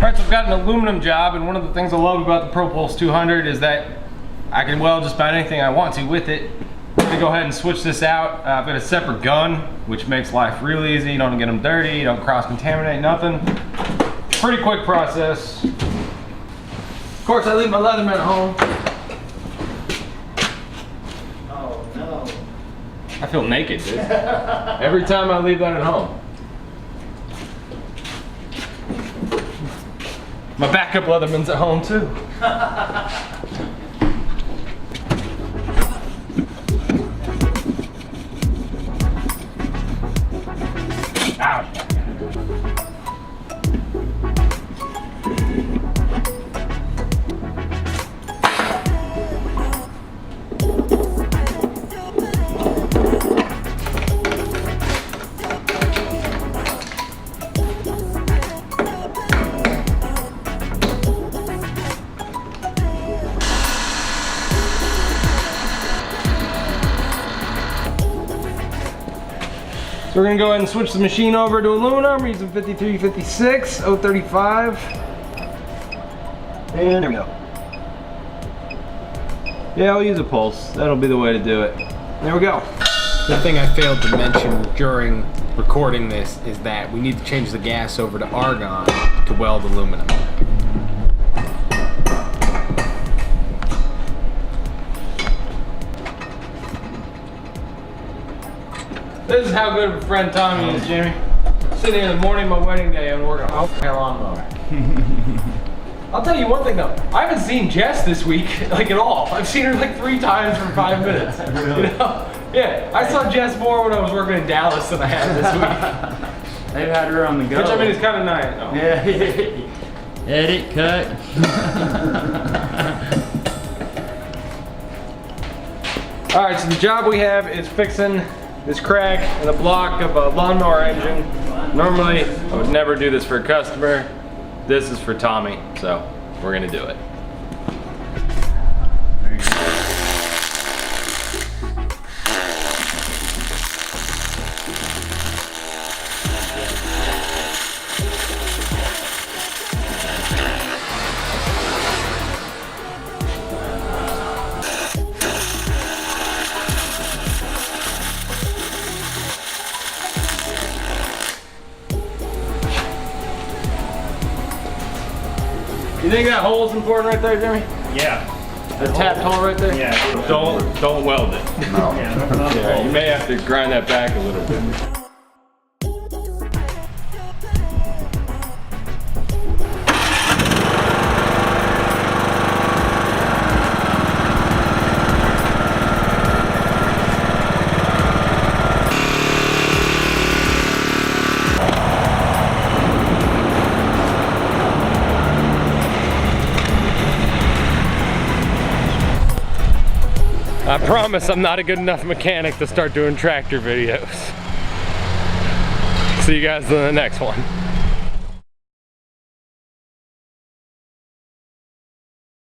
Alright, so I've got an aluminum job, and one of the things I love about the ProPulse 200 is that I can weld just about anything I want to with it. I'm gonna go ahead and switch this out. I've got a separate gun, which makes life real easy. You don't get them dirty, you don't cross-contaminate, nothing. Pretty quick process. Of course, I leave my Leatherman at home. Oh no. I feel naked, dude. Every time I leave that at home. My backup Leatherman's at home too. Ow. So we're gonna go ahead and switch the machine over to aluminum. We're using 5356, 035. And there we go. Yeah, I'll use a pulse. That'll be the way to do it. There we go. The thing I failed to mention during recording this is that we need to change the gas over to argon to weld aluminum. This is how good of a friend Tommy is, Jimmy. Sitting here in the morning of my wedding day and working on my lawnmower. I'll tell you one thing though, I haven't seen Jess this week, like at all. I've seen her like 3 times for 5 minutes. Really? You know? Yeah, I saw Jess more when I was working in Dallas than I had this week. They've had her on the go. Which I mean is kind of nice. No. Yeah. Edit, cut. Alright, so the job we have is fixing this crack in the block of a lawnmower engine. Normally, I would never do this for a customer. This is for Tommy, so we're gonna do it. You think that hole is important right there, Jimmy? Yeah. The tapped hole right there? Yeah. Don't weld it. No. Yeah, you may have to grind that back a little bit. I promise I'm not a good enough mechanic to start doing tractor videos. See you guys in the next one.